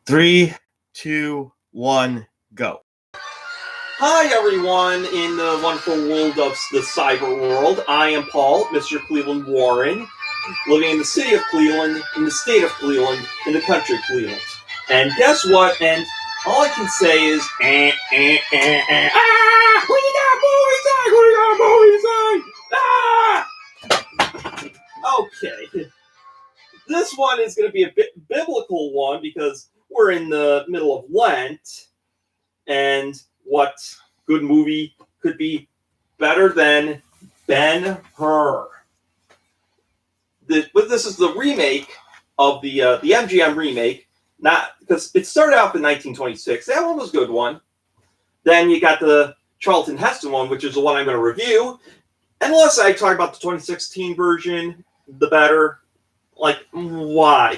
3, 2, 1, go. Hi, everyone, in the wonderful world of the cyber world. I am Paul, Mr. Cleveland Warren, living in the city of Cleveland, in the state of Cleveland, in the country of Cleveland. And guess what? And all I can say is, who you got movie side? Okay. This one is going to be a bit biblical one because we're in the middle of Lent, and what good movie could be better than Ben-Hur? This is the remake of the MGM remake, not because it started out in 1926. That one was a good one. Then you got the Charlton Heston one, which is the one I'm going to review. Unless I talk about the 2016 version, the better. Like, why?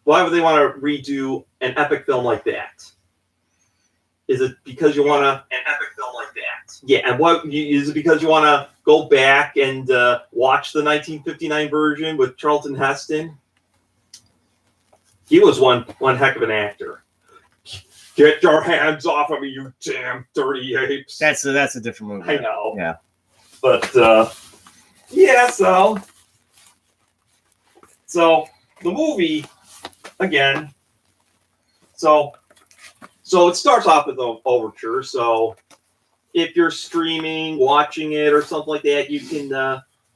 Why would they want to redo an epic film like that? Is it because you want an epic film like that? Yeah, and is it because you want to go back and watch the 1959 version with Charlton Heston? He was one heck of an actor. Get your hands off of me, you damn dirty apes! That's a different movie. I know. Yeah, but yeah. So the movie again. So it starts off with an overture. So if you're streaming, watching it, or something like that, you can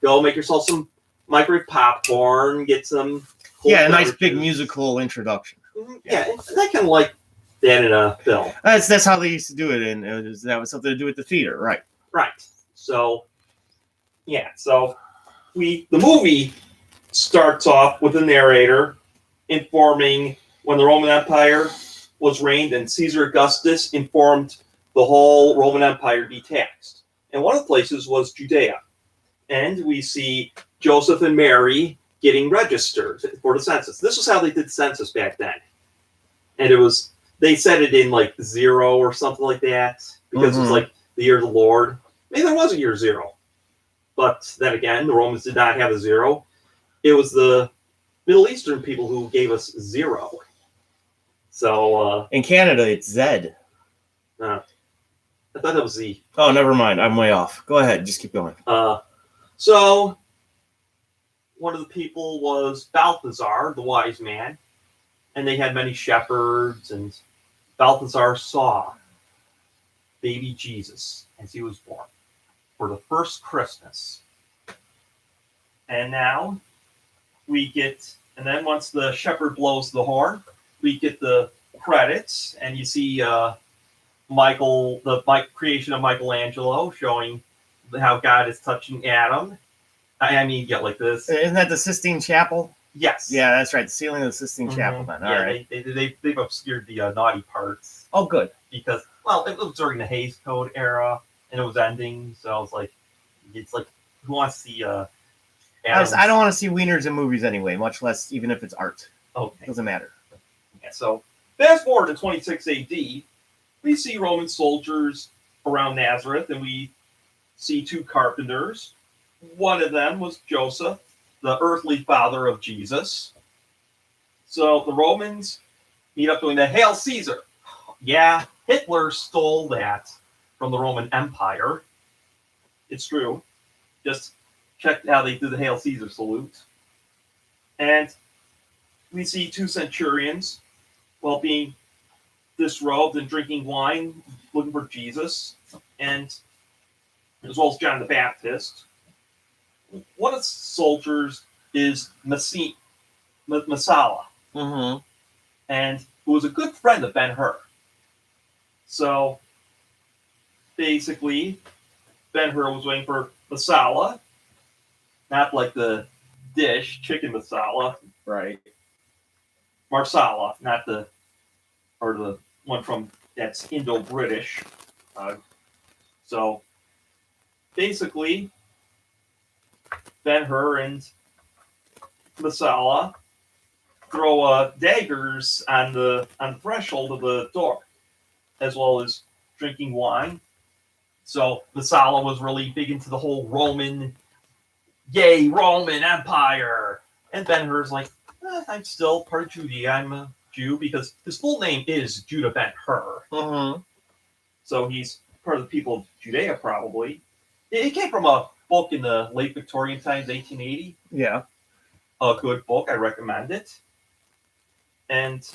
go make yourself some microwave popcorn, get some. A nice big musical introduction. Yeah, and I kind of like that in a film. That's how they used to do it, and that was something to do with the theater, right? Right. So yeah, the movie starts off with a narrator informing when the Roman Empire was reigned and Caesar Augustus informed the whole Roman Empire be taxed. And one of the places was Judea. And we see Joseph and Mary getting registered for the census. This was how they did the census back then. And they said it in like 0 or something like that because it was like the year of the Lord. Maybe there was a year 0. But then again, the Romans did not have a 0. It was the Middle Eastern people who gave us 0. So in Canada, it's Z. I thought that was Z. Oh, never mind. I'm way off. Go ahead. Just keep going. So one of the people was Balthazar, the wise man, and they had many shepherds, and Balthazar saw baby Jesus as he was born for the first Christmas. And now and then once the shepherd blows the horn, we get the credits, and you see the creation of Michelangelo showing how God is touching Adam. I mean, yeah, like this. Isn't that the Sistine Chapel? Yes. Yeah, that's right. The ceiling of the Sistine Chapel. Then. All right. They've obscured the naughty parts. Oh, good. Because, well, it was during the Hays Code era, and it was ending, so it's like, who wants to see I don't want to see wieners in movies anyway, much less even if it's art. Okay. It doesn't matter. Yeah, so fast forward to 26 AD, we see Roman soldiers around Nazareth, and we see 2 carpenters. One of them was Joseph, the earthly father of Jesus. So the Romans meet up doing the Hail Caesar. Yeah, Hitler stole that from the Roman Empire. It's true. Just check how they do the Hail Caesar salute. And we see 2 centurions while being disrobed and drinking wine, looking for Jesus, and as well as John the Baptist. One of the soldiers is Messala, and who was a good friend of Ben-Hur. So basically, Ben-Hur was waiting for Messala, not like the dish, chicken masala. Right. Marsala, not the one from that's Indo-British. So basically, Ben-Hur and Messala throw daggers on the threshold of the door, as well as drinking wine. So Messala was really big into the whole Roman Empire. And Ben-Hur's like, I'm still part of Judea. Jew because his full name is Judah Ben-Hur. Mm-hmm. So he's part of the people of Judea, probably. It came from a book in the late Victorian times, 1880. Yeah. A good book. I recommend it. And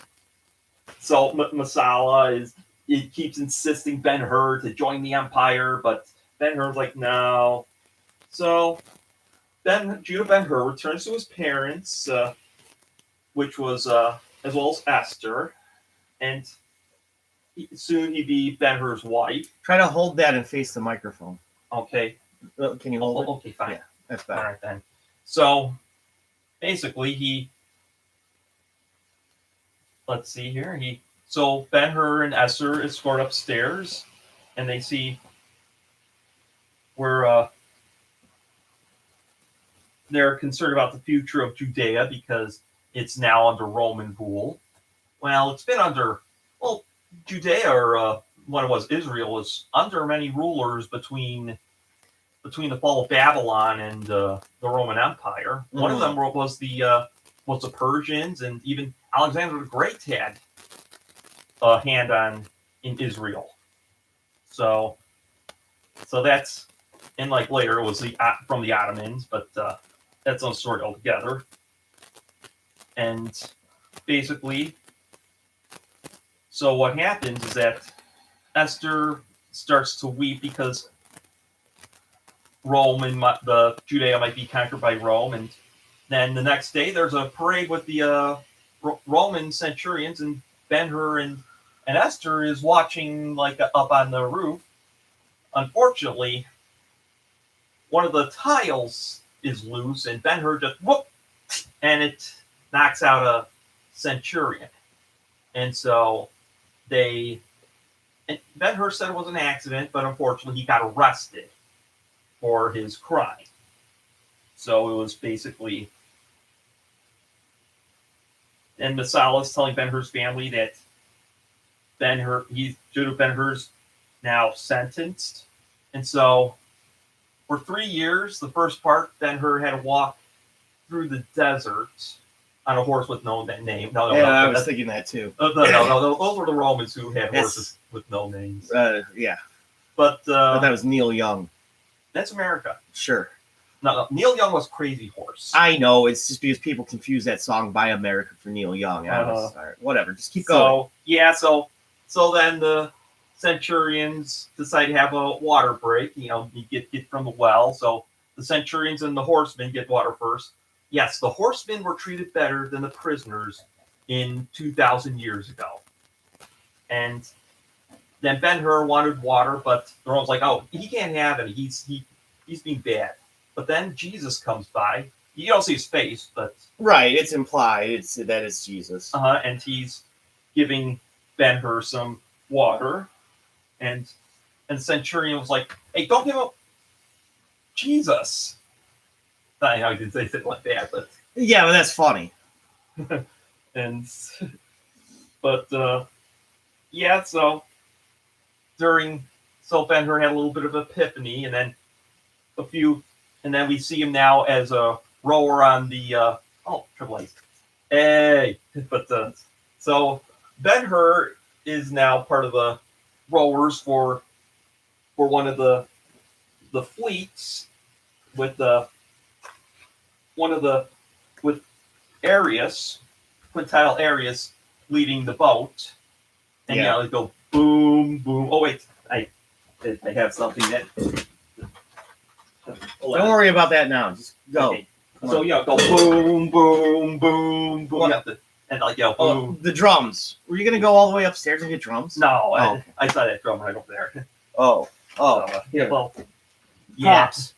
so Masala he keeps insisting Ben-Hur to join the empire, but Ben-Hur's like, no. So Judah Ben-Hur returns to his parents, which was as well as Esther, and soon he'd be Ben-Hur's wife. Try to hold that and face the microphone. Okay. Can you hold it? Okay, fine. Yeah, that's All better. right then. So basically, let's see here. So Ben-Hur and Esther escort upstairs, and they see where they're concerned about the future of Judea because it's now under Roman rule. Well, it's been under, Judea, or when it was Israel, was under many rulers between the fall of Babylon and the Roman Empire. One of them was the Persians, and even Alexander the Great had a hand in Israel. So that's, and like later it was from the Ottomans, but that's a story altogether. And basically, so what happens is that Esther starts to weep because the Judea might be conquered by Rome, and then the next day there's a parade with the Roman centurions, and Ben-Hur and Esther is watching like up on the roof. Unfortunately, one of the tiles is loose, and Ben-Hur just whoop, and it knocks out a centurion. And so and Ben-Hur said it was an accident, but unfortunately he got arrested for his crime. So it was basically, and Masala is telling Ben-Hur's family that Judah Ben-Hur's now sentenced. And so for 3 years, the first part, Ben-Hur had to walk through the desert on a horse with no name. No, I was thinking that too. No, those were the Romans who had horses with no names. Yeah. But that was Neil Young. That's America. Sure. No, Neil Young was Crazy Horse. I know. It's just because people confuse that song "By America" for Neil Young. All right, whatever. Just keep going. So then the centurions decide to have a water break. You get from the well. So the centurions and the horsemen get water first. Yes, the horsemen were treated better than the prisoners in 2,000 years ago. And then Ben-Hur wanted water, but the Romans like, oh, he can't have it. He's being bad. But then Jesus comes by. You don't see his face, but right, it's implied. That it's Jesus. And he's giving Ben-Hur some water, and centurion was like, "Hey, don't give up Jesus." I know he didn't say it like that, but yeah, but that's funny. And so Ben-Hur had a little bit of epiphany, and then we see him now as a rower on the Triple A's. Hey, but so Ben-Hur is now part of the rowers for one of the fleets with Arius, Quintile Arius, leading the boat, and they go boom, boom. Oh wait, I have something that. Don't worry about that now. Just go. Okay. So go boom, boom, boom, boom. Boom. The drums. Were you gonna go all the way upstairs and get drums? No, I saw that drum right over there. Oh. Yes.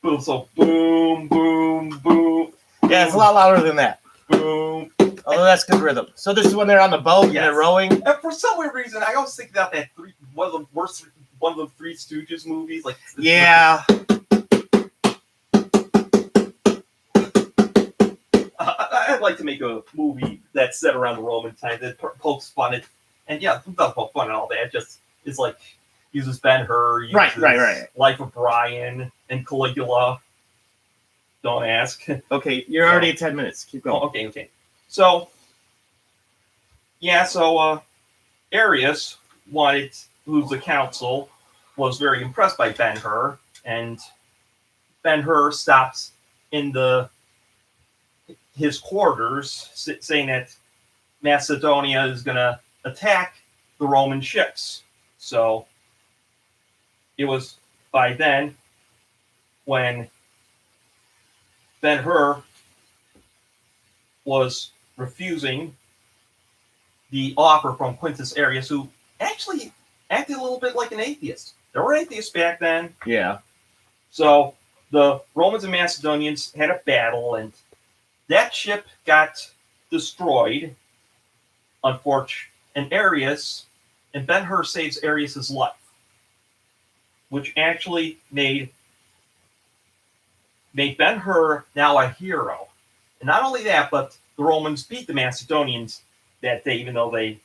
Boom. So boom, boom, boom. Yeah, it's a lot louder than that. Boom. Although that's good rhythm. So this is when they're on the boat and they're rowing. And for some weird reason, I always think about that one of the Three Stooges movies. Like, yeah. I'd like to make a movie that's set around the Roman time that pokes fun at, and doesn't poke fun and all that. Just is like uses Ben-Hur, right. Life of Brian and Caligula, Don't ask. Okay, you're already at 10 minutes. Keep going. Oh, okay. So, Arius who's the council, was very impressed by Ben-Hur, and Ben-Hur stops in his quarters, saying that Macedonia is going to attack the Roman ships. So it was by then when Ben-Hur was refusing the offer from Quintus Arius, who actually acted a little bit like an atheist. There were atheists back then. Yeah. So the Romans and Macedonians had a battle, and that ship got destroyed, unfortunately. And Ben-Hur saves Arius's life, which actually made Ben-Hur now a hero. And not only that, but the Romans beat the Macedonians that day, even though they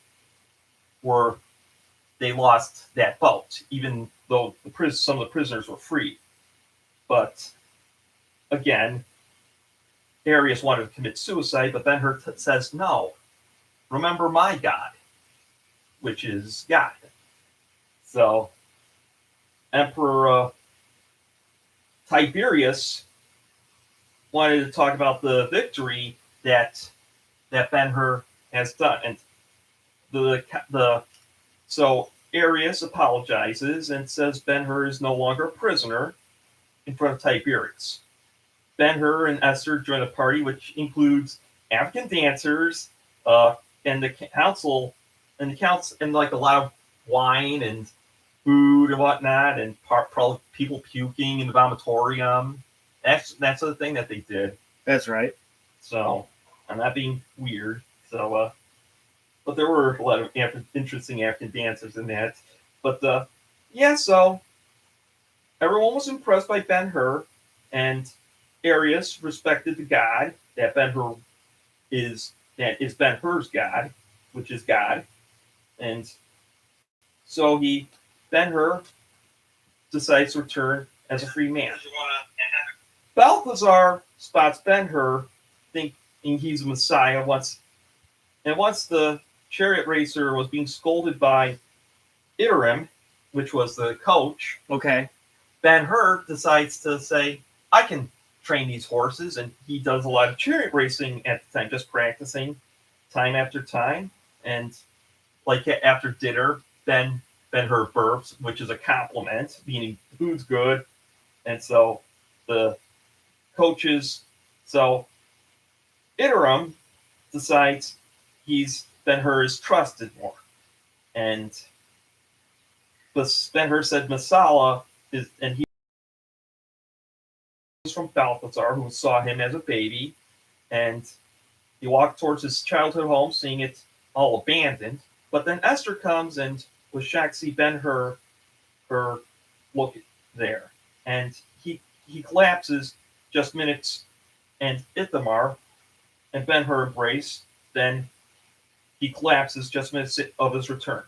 lost that boat, even though some of the prisoners were free. But again, Arius wanted to commit suicide, but Ben-Hur says, no, remember my God, which is God. So Emperor Tiberius wanted to talk about the victory that Ben-Hur has done, and so Arius apologizes and says Ben-Hur is no longer a prisoner in front of Tiberius. Ben-Hur and Esther join a party which includes African dancers, and the council, and like a lot of wine and food and whatnot, and probably people puking in the vomitorium. That's the thing that they did. That's right. So I'm not being weird. So, but there were a lot of interesting African dancers in that. But so everyone was impressed by Ben-Hur, and Arius respected the God that Ben-Hur is Ben-Hur's God, which is God. And so Ben-Hur decides to return as a free man. Balthazar spots Ben-Hur, thinking he's a Messiah, once the chariot racer was being scolded by Iterim, which was the coach. Okay. Ben-Hur decides to say, I can train these horses, and he does a lot of chariot racing at the time, just practicing time after time. And like after dinner, Ben-Hur burps, which is a compliment, meaning the food's good. And so the coaches, so Iterim decides Ben-Hur is trusted more. And Ben-Hur said Messala and he was from Balthazar, who saw him as a baby, and he walked towards his childhood home, seeing it all abandoned. But then Esther comes and was shocked to see Ben-Hur look there. And he collapses just minutes, and Ithamar and Ben-Hur embrace. Then he collapses just minutes of his return.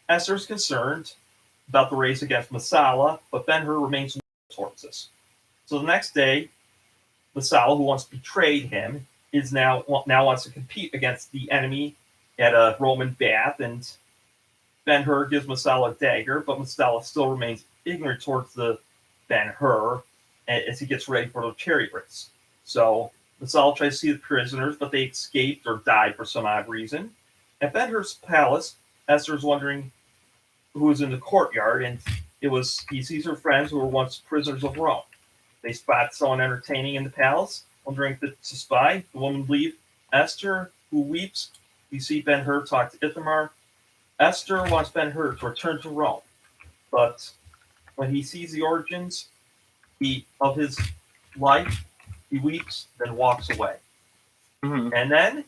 Esther is concerned about the race against Messala, but Ben-Hur remains towards this. So the next day, Messala, who once betrayed him, now wants to compete against the enemy at a Roman bath, and Ben-Hur gives Messala a dagger, but Messala still remains ignorant towards the Ben-Hur as he gets ready for the chariot race. So Messala tries to see the prisoners, but they escaped or died for some odd reason. At Ben-Hur's palace, Esther is wondering who was in the courtyard, and he sees her friends who were once prisoners of Rome. They spot someone entertaining in the palace, wondering if it's a spy. The woman leaves. Esther, who weeps, we see Ben-Hur talk to Ithamar. Esther wants Ben-Hur to return to Rome, but when he sees the origins of his life, he weeps, then walks away. Mm-hmm. And then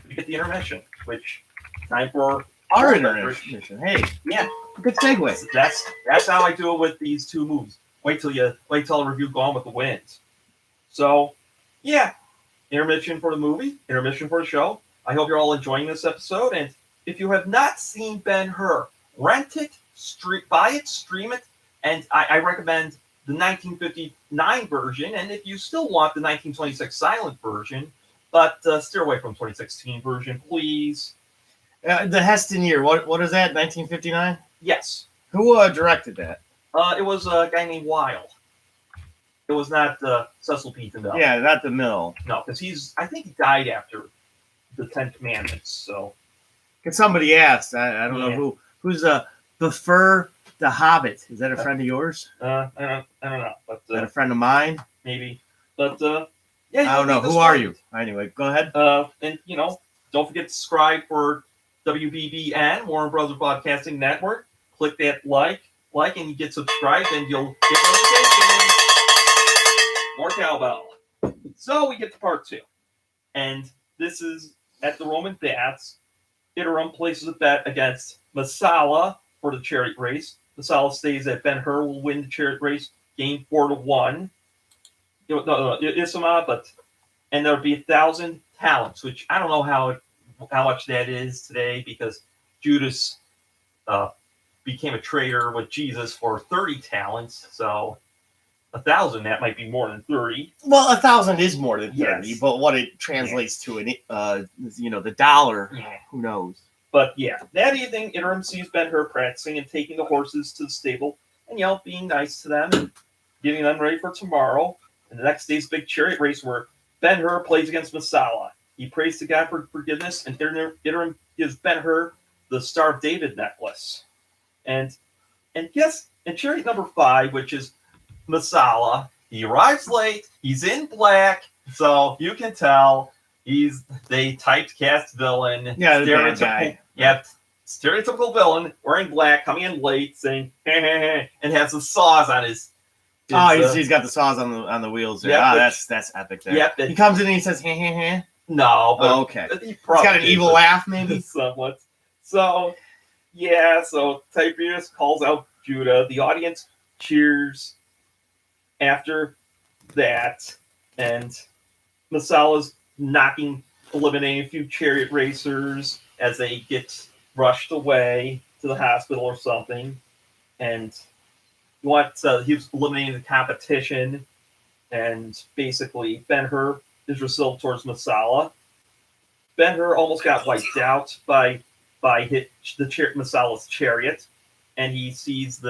we get the intermission, which time for our intermission. Hey, yeah, good segue. That's how I do it with these two movies. Wait till the review Gone with the Wind. So, yeah, intermission for the movie, intermission for the show. I hope you're all enjoying this episode, and if you have not seen Ben-Hur, rent it, buy it, stream it, and I recommend the 1959 version, and if you still want the 1926 silent version, but steer away from 2016 version, please. The Heston year. What is that? 1959. Yes. Who directed that? It was a guy named Weil. It was not Cecil B. DeMille. Yeah, not DeMille. No, because I think he died after the Ten Commandments. So, Can somebody ask? I don't know who's Prefer the Hobbit. Is that a friend of yours? I don't know, but Is that a friend of mine? maybe. But I don't know. Who are you? Anyway, go ahead. And don't forget to subscribe for WBBN, Warner Brothers Broadcasting Network. Click that like, and you get subscribed, and you'll get notifications. More cowbell. So we get to part 2. And this is at the Roman Baths. Iterum places a bet against Messala for the chariot race. Messala states that Ben-Hur will win the chariot race, game 4-1. Isama, and there'll be 1,000 talents, which I don't know how much that is today, because Judas became a traitor with Jesus for 30 talents. So 1,000, that might be more than 30. Well, 1,000 is more than 30, yes. But what it translates to in the dollar, who knows? But yeah, that evening, Iterum sees Ben-Hur practicing and taking the horses to the stable and being nice to them and getting them ready for tomorrow. And the next day's big chariot race where Ben-Hur plays against Messala. He prays to God for forgiveness, and Iterum gives Ben-Hur the Star of David necklace. And yes, in chariot number 5, which is Messala, he arrives late. He's in black, so you can tell they typecast villain. Yeah, the bad guy. Yeah, stereotypical villain wearing black, coming in late, saying "hey, hey, hey," and has the saws on his. He's got the saws on the wheels there. Yeah, that's epic. There. Yep. He comes in and he says, "Hey, hey, hey." No, but okay. He's got an evil laugh, maybe. Somewhat. So, yeah. So Tiberius calls out Judah. The audience cheers. After that, and Messala's eliminating a few chariot racers as they get rushed away to the hospital or something. And he was eliminating the competition, and basically Ben-Hur is resolved towards Messala. Ben-Hur almost got wiped out by Messala's chariot, and he sees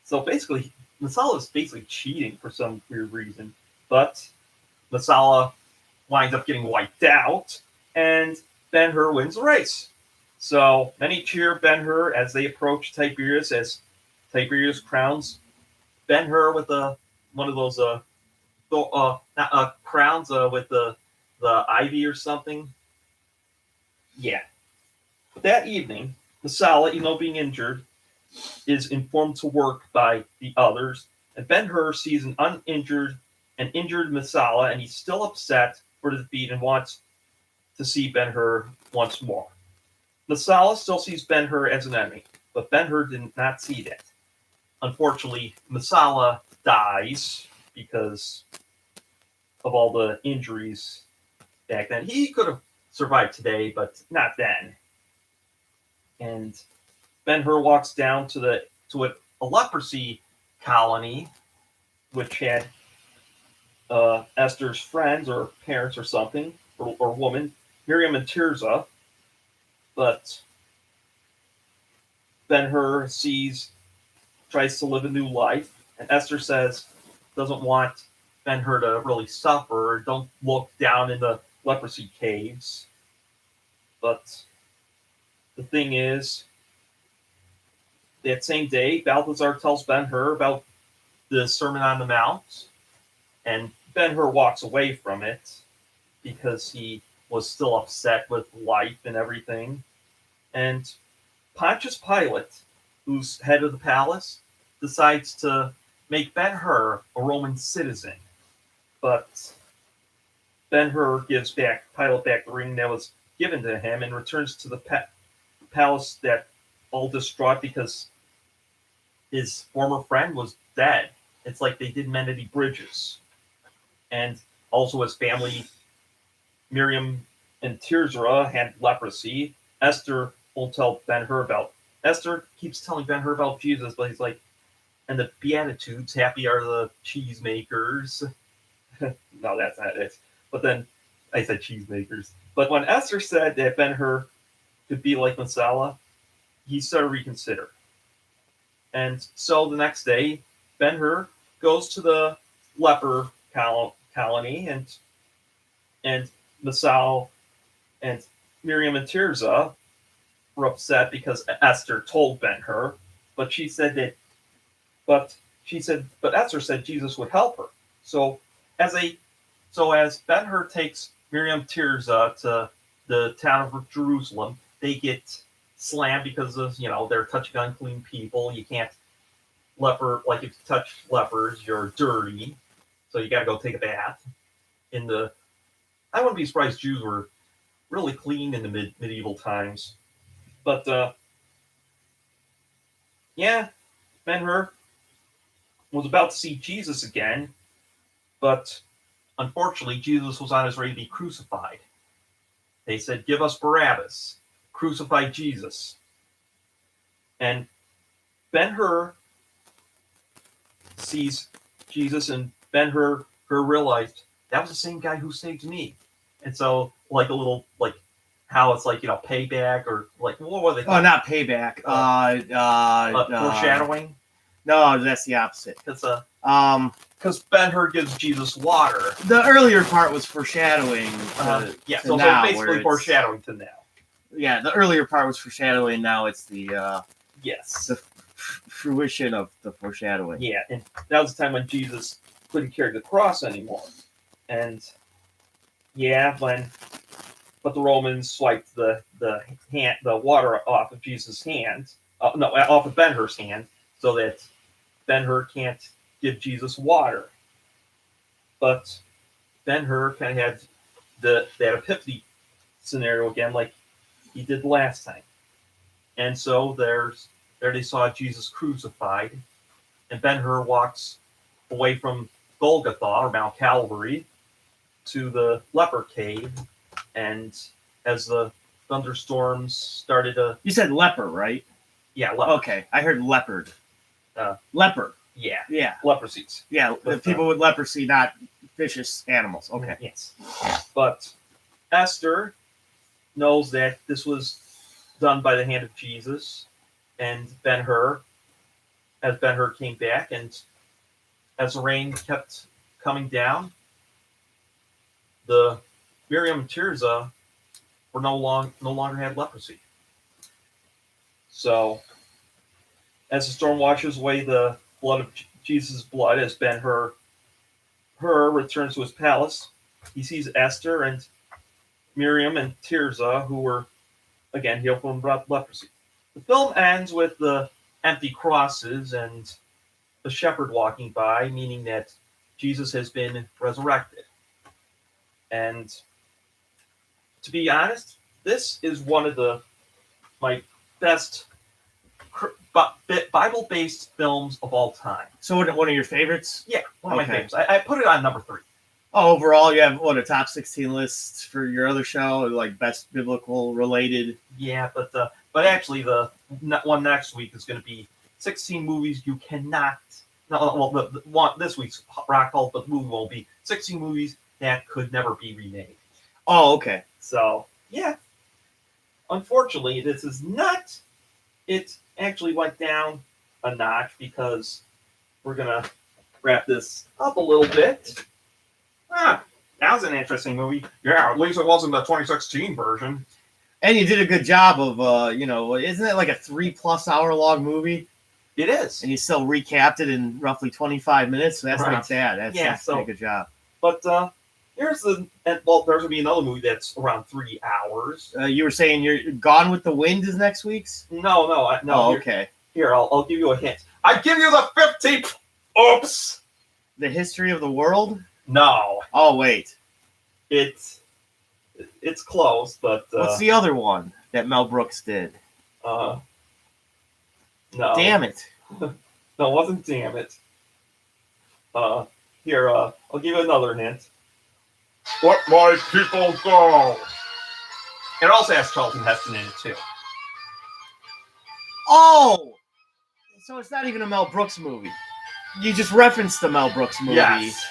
so basically Messala is basically cheating for some weird reason, but Messala winds up getting wiped out, and Ben-Hur wins the race. So many cheer Ben-Hur as they approach Tiberius, as Tiberius crowns Ben-Hur with one of those crowns with the ivy or something. Yeah. But that evening, Messala, being injured, is informed to work by the others, and Ben-Hur sees an injured Messala, and he's still upset for the defeat and wants to see Ben-Hur once more. Messala still sees Ben-Hur as an enemy, but Ben-Hur did not see that. Unfortunately, Messala dies because of all the injuries back then. He could have survived today, but not then. And Ben-Hur walks down to a leprosy colony, which had Esther's friends or parents or something, or woman, Miriam and Tirzah. But Ben-Hur tries to live a new life, and Esther doesn't want Ben-Hur to really suffer. Don't look down in the leprosy caves. But the thing is, that same day, Balthazar tells Ben-Hur about the Sermon on the Mount, and Ben-Hur walks away from it because he was still upset with life and everything. And Pontius Pilate, who's head of the palace, decides to make Ben-Hur a Roman citizen. But Ben-Hur gives Pilate back the ring that was given to him and returns to the palace that all distraught because his former friend was dead. It's like they didn't mend any bridges. And also his family, Miriam and Tirzah, had leprosy. Esther won't tell Ben-Hur Esther keeps telling Ben-Hur about Jesus, but he's like, and the Beatitudes, happy are the cheesemakers. No, that's not it. But then I said cheesemakers. But when Esther said that Ben-Hur could be like Messala, he started to reconsider. And so the next day, Ben-Hur goes to the leper colony, and Masao and Miriam and Tirzah were upset because Esther told Ben-Hur, but Esther said Jesus would help her. So as Ben-Hur takes Miriam Tirzah to the town of Jerusalem, they get slammed because of they're touching unclean people. You can't if you touch lepers, you're dirty, so you got to go take a bath. I wouldn't be surprised Jews were really clean in the medieval times, but Ben-Hur was about to see Jesus again, but unfortunately, Jesus was on his way to be crucified. They said, "Give us Barabbas, crucify Jesus." And Ben-Hur sees Jesus, and Ben-Hur realized that was the same guy who saved me. And so, like a little, like how it's like payback, or like what were they? Oh, not payback. Foreshadowing. No, that's the opposite. Because Ben-Hur gives Jesus water. The earlier part was foreshadowing. So now, basically foreshadowing to now. Yeah, the earlier part was foreshadowing. Now it's the yes, fruition of the foreshadowing. Yeah, and that was the time when Jesus couldn't carry the cross anymore, and but the Romans swiped the water off of Jesus' hand, off of Ben-Hur's hand, so that Ben-Hur can't give Jesus water. But Ben-Hur kind of had that epiphany scenario again, like he did last time, and so there they saw Jesus crucified, and Ben-Hur walks away from Golgotha, or Mount Calvary, to the leper cave, and as the thunderstorms started to... You said leper, right? Yeah, leper. Okay, I heard leopard. Leper. Yeah. Yeah. Leprosies. Yeah, the people with leprosy, not vicious animals. Okay. Yes. But Esther knows that this was done by the hand of Jesus, and Ben-Hur, as Ben-Hur came back, and as the rain kept coming down, the Miriam and Tirzah were no longer had leprosy. So, as the storm washes away the blood of Jesus' blood, as Ben-Hur returns to his palace, he sees Esther and Miriam and Tirzah, who were again healed from leprosy. The film ends with the empty crosses and the shepherd walking by, meaning that Jesus has been resurrected. And to be honest, this is one of my best Bible-based films of all time. So one of your favorites? Yeah, one of my favorites. I put it on number 3. Oh, overall, you have a top 16 lists for your other show, like best biblical related. Yeah, but actually the one next week is going to be 16 movies you cannot. No, well, the one this week's Rock Hall, but the movie won't be 16 movies that could never be remade. Oh, okay. So yeah, unfortunately, this is not. It actually went down a notch because we're gonna wrap this up a little bit. That was an interesting movie. Yeah, at least it wasn't the 2016 version. And you did a good job of, isn't it like a 3+ hour long movie? It is. And you still recapped it in roughly 25 minutes, so that's not bad. That's a good job. But there's going to be another movie that's around 3 hours. You were saying you're Gone with the Wind is next week's? No. Oh, okay. Here, I'll give you a hint. I give you the 15th. Oops. The History of the World? No. Oh, wait. It's close, but what's the other one that Mel Brooks did? No. Damn it. No, it wasn't damn it. Here, I'll give you another hint. Let my people go. It also has Charlton Heston in it too. Oh, So it's not even a Mel Brooks movie. You just referenced the Mel Brooks movie Yes.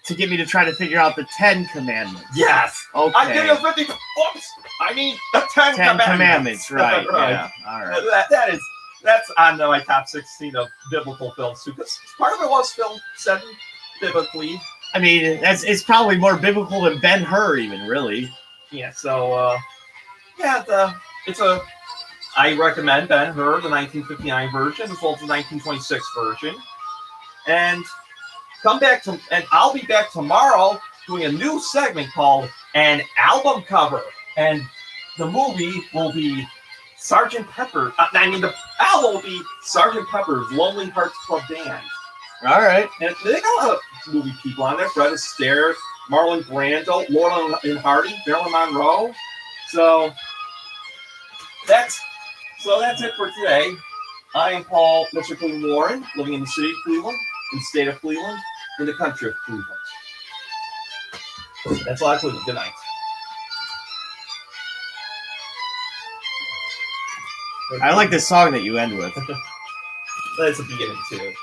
to get me to try to figure out the 10 Commandments. Yes. Okay. I give you 50. Oops. I mean the 10 Commandments, right? Right. Yeah. All right. That's on my top 16 of biblical films too. Because part of it was filmed set biblically. I mean, it's probably more biblical than Ben-Hur, even really. Yeah. So it's a. I recommend Ben-Hur, the 1959 version, as well as the 1926 version. And I'll be back tomorrow doing a new segment called An Album Cover. And the movie will be Sgt. Pepper. The album will be Sgt. Pepper's Lonely Hearts Club Band. All right. And they got a lot of movie people on there. Fred Astaire, Marlon Brando, Laurel and Hardy, Marilyn Monroe. So that's it for today. I am Paul Mr. Cleveland Warren, living in the city of Cleveland, in the state of Cleveland, in the country of Cleveland. That's all I Cleveland. Good night. I like this song that you end with. That's the beginning too.